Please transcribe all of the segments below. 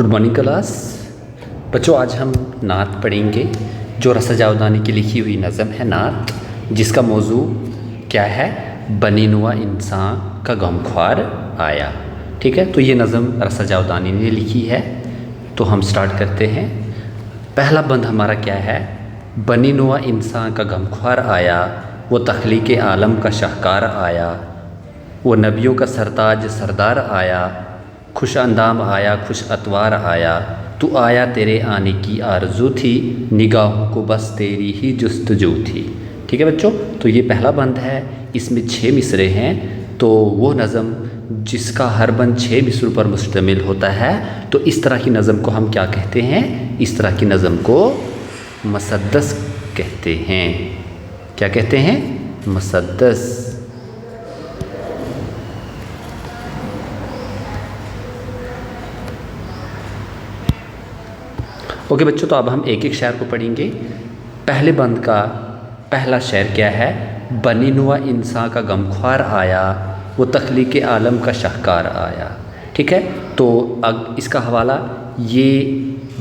Good morning class. बच्चों आज हम नात पढ़ेंगे जो रसा जावदानी की लिखी हुई नज़म है नात, जिसका मौजू क्या है, बनी नुआ इंसान का गमख्वार आया। ठीक है, तो ये नज़म रसा जावदानी ने लिखी है। तो हम स्टार्ट करते हैं। पहला बंद हमारा क्या है, बनी नुआ इंसान का गमख्वार आया, वो तख्लीक आलम का शाहकार आया, वो नबियों का सरताज सरदार आया, खुश अंदाम आया खुश अतवार आया, तू आया तेरे आने की आरज़ू थी, निगाहों को बस तेरी ही जुस्तजू थी। ठीक है बच्चों, तो ये पहला बंद है, इसमें 6 मिसरे हैं। तो वो नज़म जिसका हर बंद 6 मिसरों पर मुश्तमिल होता है, तो इस तरह की नज़म को हम क्या कहते हैं, इस तरह की नज़म को मुसद्दस कहते हैं। क्या कहते हैं, मुसद्दस। ओके बच्चों, तो अब हम एक एक शेर को पढ़ेंगे। पहले बंद का पहला शेर क्या है, बनी नुआ इंसान का गमख्वार आया, वो तख्लीक आलम का शाहकार आया। ठीक है, तो अब इसका हवाला ये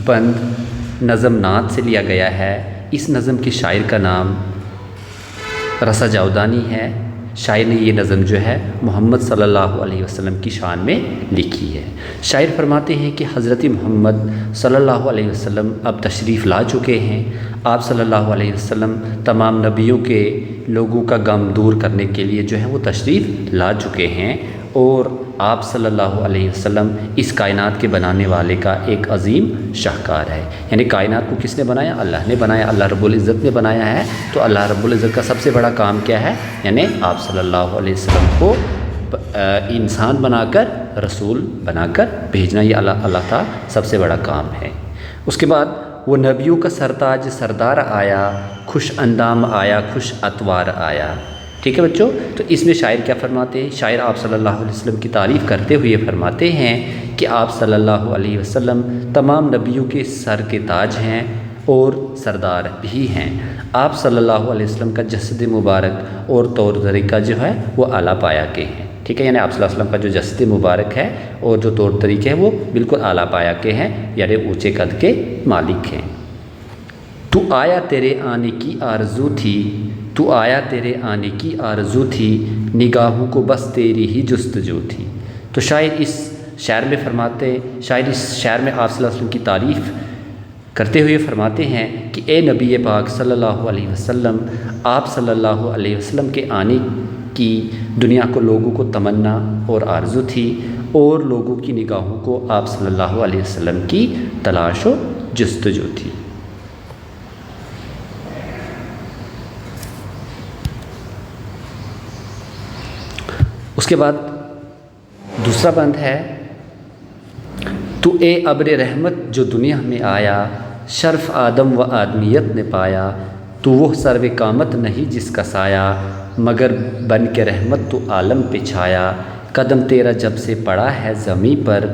बंद नज़म नात से लिया गया है। इस नज़म के शायर का नाम रसा जावदानी है। शायर ने ये नज़म जो है मोहम्मद सल्लल्लाहु अलैहि वसल्लम की शान में लिखी है। शायर फरमाते हैं कि हज़रत मोहम्मद सल्लल्लाहु अलैहि वसल्लम अब तशरीफ़ ला चुके हैं। आप सल्लल्लाहु अलैहि वसल्लम तमाम नबियों के लोगों का गम दूर करने के लिए जो है वो तशरीफ़ ला चुके हैं, और आप सल्लल्लाहु अलैहि वसल्लम इस कायनात के बनाने वाले का एक अजीम शाहकार है। यानी कायनात को किसने बनाया, अल्लाह ने बनाया, अल्लाह रब्बुल इज़्ज़त ने बनाया है। तो अल्लाह रब्बुल इज़्ज़त का सबसे बड़ा काम क्या है, यानी आप सल्लल्लाहु अलैहि वसल्लम को इंसान बनाकर रसूल बनाकर भेजना, ये अल्लाह का सबसे बड़ा काम है। उसके बाद वो नबियों का सरताज सरदार आया, खुश अंदाम आया खुश अतवार आया। ठीक है बच्चों, तो इसमें शायर क्या फरमाते हैं, शायर आप सल्लल्लाहु अलैहि वसल्लम की तारीफ़ करते हुए फरमाते हैं कि आप सल्लल्लाहु अलैहि वसल्लम तमाम नबियों के सर के ताज हैं और सरदार भी हैं। आप सल्लल्लाहु अलैहि वसल्लम का जसद मुबारक और तौर तरीक़ा जो है वो आला पाया के हैं। ठीक है, यानी आप सल्लल्लाहु अलैहि वसल्लम का जो जसद मुबारक है और जो तौर तरीक़े हैं वो बिल्कुल आला पाया के हैं, यानी ऊँचे कद के मालिक हैं। तू आया तेरे आने की आरज़ू थी, तू आया तेरे आने की आरज़ू थी, निगाहों को बस तेरी ही जुस्तजू थी। तो शायर इस शायर में फरमाते, शायर इस शायर में आप सल्लल्लाहु अलैहि वसल्लम की तारीफ़ करते हुए फरमाते हैं कि ए नबी पाक सल्लल्लाहु अलैहि वसल्लम, आप सल्लल्लाहु अलैहि वसल्लम के आने की दुनिया को लोगों को तमन्ना और आरज़ू थी, और लोगों की निगाहों को आप सल्लल्लाहु अलैहि वसल्लम की तलाश व जुस्तजू थी। उसके बाद दूसरा बंद है, तू ए अब्र रहमत जो दुनिया में आया, शर्फ आदम व आदमियत ने पाया, तू वो सर्व कामत नहीं जिसका साया, मगर बन के रहमत तू आलम पे छाया, कदम तेरा जब से पड़ा है ज़मी पर,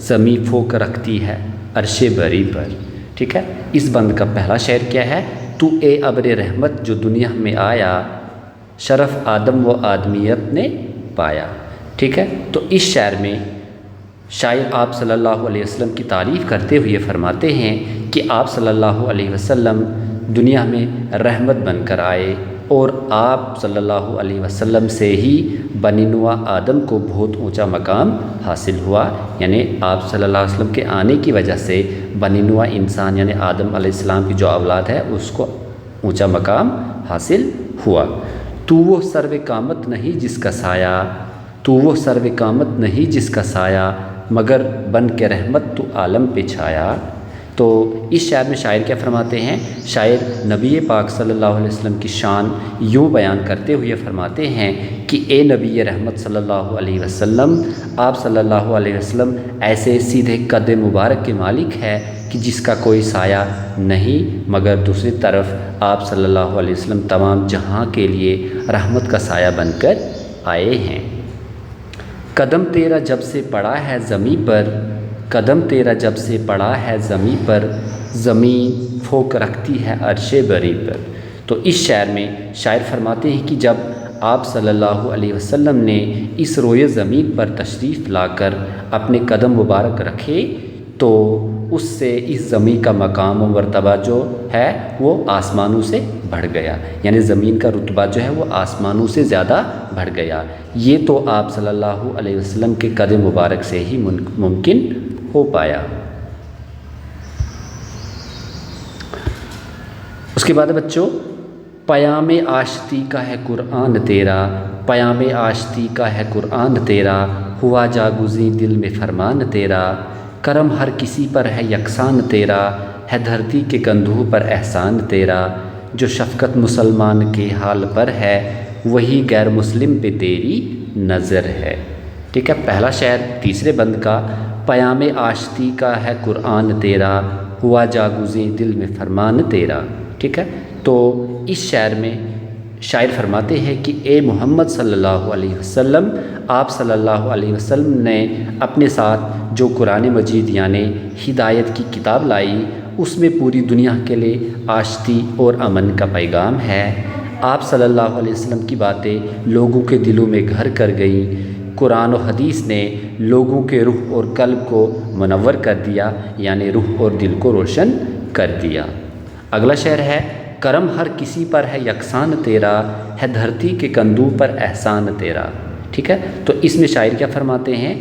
ज़मी फोक रखती है अर्शे बरी पर। ठीक है, इस बंद का पहला शेर क्या है, तू ए अब्र रहमत जो दुनिया में आया, शरफ आदम व आदमियत ने पाया। ठीक है, तो इस शायर में शायर आप सल्लल्लाहु अलैहि वसल्लम की तारीफ़ करते हुए फरमाते हैं कि आप सल्लल्लाहु अलैहि वसल्लम दुनिया में रहमत बनकर आए, और आप सल्लल्लाहु अलैहि वसल्लम से ही बनी नुआ आदम को बहुत ऊंचा मकाम हासिल हुआ। यानी आप सल्लल्लाहु अलैहि वसल्लम के आने की वजह से बनी नुआ इंसान यानी आदम अलैहिस्सलाम की जो औलाद है उसको ऊंचा मकाम हासिल हुआ। तू वो सर्व कामत नहीं जिसका साया, तू वो सर्व कामत नहीं जिसका साया, मगर बन के रहमत तू आलम पे छाया। तो इस शायर में शायर क्या फरमाते हैं, शायर नबी पाक सल्लल्लाहु अलैहि वसल्लम की शान यूँ बयान करते हुए फरमाते हैं कि ए नबी रहमत सल्लल्लाहु अलैहि वसल्लम, आप सल्लल्लाहु अलैहि वसल्लम ऐसे सीधे कद मुबारक के मालिक है कि जिसका कोई साया नहीं, मगर दूसरी तरफ आप सल्लल्लाहु अलैहि वसल्लम तमाम जहां के लिए रहमत का साया बनकर आए हैं। कदम तेरा जब से पड़ा है ज़मी पर, कदम तेरा जब से पड़ा है ज़मी पर, ज़मीन फोक रखती है अर्शे बरी पर। तो इस शायर में शायर फरमाते हैं कि जब आप सल्लल्लाहु अलैहि वसल्लम ने इस रोए ज़मीन पर तशरीफ़ लाकर अपने कदम मुबारक रखे, تو اس سے اس زمین کا مقام و مرتبہ جو ہے وہ آسمانوں سے بڑھ گیا، یعنی زمین کا رتبہ جو ہے وہ آسمانوں سے زیادہ بڑھ گیا۔ یہ تو آپ صلی اللہ علیہ وسلم کے قدم مبارک سے ہی ممکن ہو پایا۔ اس کے بعد بچوں، پیام آشتی کا ہے قرآن تیرا، پیام آشتی کا ہے قرآن تیرا، ہوا جاگزیں دل میں فرمان تیرا، کرم ہر کسی پر ہے یکساں تیرا، ہے دھرتی کے کندھوں پر احسان تیرا، جو شفقت مسلمان کے حال پر ہے، وہی غیر مسلم پہ تیری نظر ہے۔ ٹھیک ہے، پہلا شعر تیسرے بند کا، پیام آشتی کا ہے قرآن تیرا، ہوا جاگزیں دل میں فرمان تیرا۔ ٹھیک ہے، تو اس شعر میں شاعر فرماتے ہیں کہ اے محمد صلی اللہ علیہ وسلم، آپ صلی اللہ علیہ وسلم نے اپنے ساتھ جو قرآن مجید یعنی ہدایت کی کتاب لائی، اس میں پوری دنیا کے لیے آشتی اور امن کا پیغام ہے۔ آپ صلی اللہ علیہ وسلم کی باتیں لوگوں کے دلوں میں گھر کر گئیں۔ قرآن و حدیث نے لوگوں کے روح اور قلب کو منور کر دیا، یعنی روح اور دل کو روشن کر دیا۔ اگلا شعر ہے، کرم ہر کسی پر ہے یکساں تیرا، ہے دھرتی کے کندھوں پر احسان تیرا۔ ٹھیک ہے، تو اس میں شاعر کیا فرماتے ہیں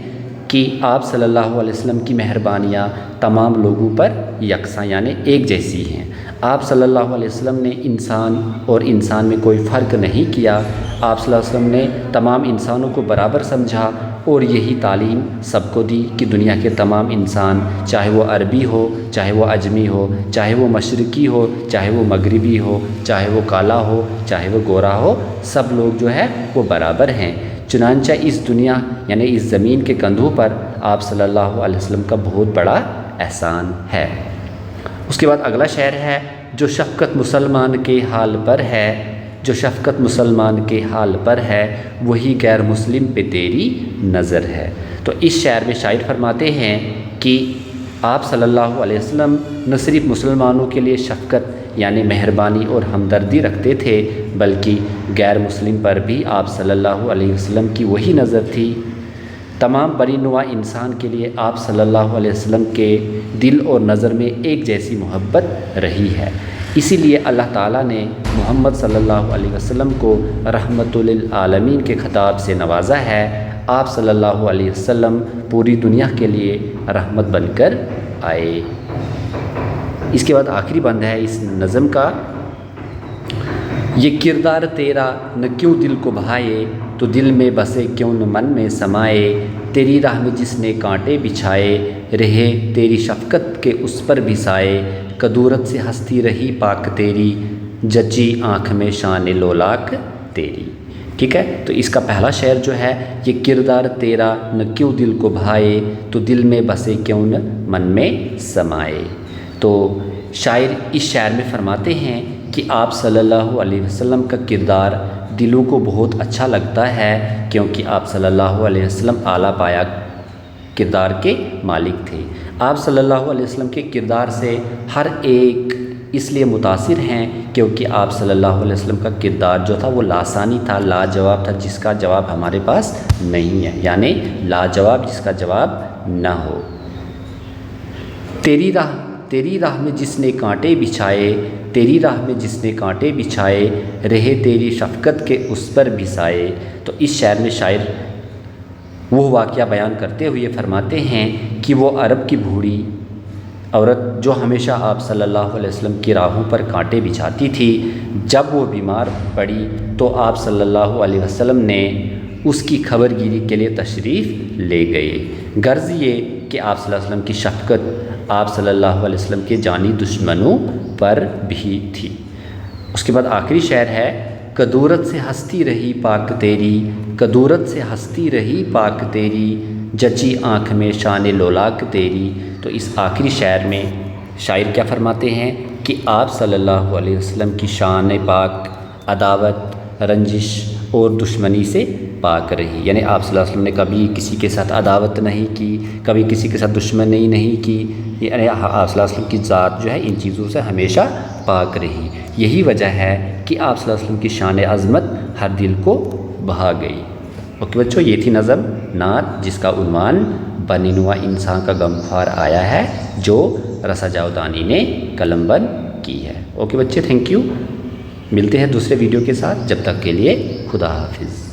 کہ آپ صلی اللہ علیہ وسلم کی مہربانیاں تمام لوگوں پر یکساں یعنی ایک جیسی ہیں۔ آپ صلی اللہ علیہ وسلم نے انسان اور انسان میں کوئی فرق نہیں کیا۔ آپ صلی اللہ علیہ وسلم نے تمام انسانوں کو برابر سمجھا اور یہی تعلیم سب کو دی کہ دنیا کے تمام انسان، چاہے وہ عربی ہو، چاہے وہ عجمی ہو، چاہے وہ مشرقی ہو، چاہے وہ مغربی ہو، چاہے وہ کالا ہو، چاہے وہ گورا ہو، سب لوگ جو ہے وہ برابر ہیں۔ چنانچہ اس دنیا یعنی اس زمین کے کندھوں پر آپ صلی اللہ علیہ وسلم کا بہت بڑا احسان ہے۔ اس کے بعد اگلا شعر ہے، جو شفقت مسلمان کے حال پر ہے، جو شفقت مسلمان کے حال پر ہے، وہی غیر مسلم پہ تیری نظر ہے۔ تو اس شعر میں شاعر فرماتے ہیں کہ آپ صلی اللہ علیہ وسلم نہ صرف مسلمانوں کے لیے شفقت یعنی مہربانی اور ہمدردی رکھتے تھے، بلکہ غیر مسلم پر بھی آپ صلی اللہ علیہ وسلم کی وہی نظر تھی۔ تمام بنی نوع انسان کے لیے آپ صلی اللہ علیہ وسلم کے دل اور نظر میں ایک جیسی محبت رہی ہے۔ اسی لیے اللہ تعالیٰ نے محمد صلی اللہ علیہ وسلم کو رحمت للعالمین کے خطاب سے نوازا ہے۔ آپ صلی اللہ علیہ وسلم پوری دنیا کے لیے رحمت بن کر آئے۔ اس کے بعد آخری بند ہے اس نظم کا، یہ کردار تیرا نہ کیوں دل کو بھائے، تو دل میں بسے کیوں نہ من میں سمائے، تیری راہ میں جس نے کانٹے بچھائے، رہے تیری شفقت کے اس پر بھی سائے، کدورت سے ہستی رہی پاک تیری، جچی آنکھ میں شان لولاک تیری۔ ٹھیک ہے، تو اس کا پہلا شعر جو ہے، یہ کردار تیرا نہ کیوں دل کو بھائے، تو دل میں بسے کیوں نہ من میں سمائے۔ تو شاعر اس شعر میں فرماتے ہیں کہ آپ صلی اللہ علیہ وسلم کا کردار دلوں کو بہت اچھا لگتا ہے، کیونکہ آپ صلی اللہ علیہ وسلم اعلیٰ پایا کردار کے مالک تھے۔ آپ صلی اللہ علیہ وسلم کے کردار سے ہر ایک اس لیے متاثر ہیں کیونکہ آپ صلی اللہ علیہ وسلم کا کردار جو تھا وہ لاسانی تھا، لاجواب تھا، جس کا جواب ہمارے پاس نہیں ہے، یعنی لاجواب جس کا جواب نہ ہو۔ تیری راہ میں جس نے کانٹے بچھائے، تیری راہ میں جس نے کانٹے بچھائے، رہے تیری شفقت کے اس پر بھی سائے۔ تو اس شعر میں شاعر وہ واقعہ بیان کرتے ہوئے فرماتے ہیں کہ وہ عرب کی بوڑھی عورت جو ہمیشہ آپ صلی اللہ علیہ وسلم کی راہوں پر کانٹے بچھاتی تھی، جب وہ بیمار پڑی تو آپ صلی اللہ علیہ وسلم نے اس کی خبر گیری کے لیے تشریف لے گئے۔ غرض یہ کہ آپ صلی اللہ علیہ وسلم کی شفقت آپ صلی اللہ علیہ وسلم کے جانی دشمنوں پر بھی تھی۔ اس کے بعد آخری شعر ہے، کدورت سے ہستی رہی پاک تیری، کدورت سے ہستی رہی پاک تیری، جچی آنکھ میں شان لولاک تیری۔ تو اس آخری شعر میں شاعر کیا فرماتے ہیں کہ آپ صلی اللہ علیہ وسلم کی شان پاک عداوت، رنجش اور دشمنی سے پاک رہی، یعنی آپ صلی اللہ علیہ وسلم نے کبھی کسی کے ساتھ عداوت نہیں کی، کبھی کسی کے ساتھ دشمنی نہیں کی، یعنی آپ صلی اللہ علیہ وسلم کی ذات جو ہے ان چیزوں سے ہمیشہ پاک رہی۔ یہی وجہ ہے کہ آپ صلی اللہ علیہ وسلم کی شان عظمت ہر دل کو بھا گئی۔ اوکے بچوں، یہ تھی نظم نعت جس کا عنوان بنینوا انسان کا غمخوار آیا ہے جو رسا جاودانی نے قلم بند کی ہے۔ اوکے بچے، تھینک یو، ملتے ہیں دوسرے ویڈیو کے ساتھ، جب تک کے لیے خدا حافظ۔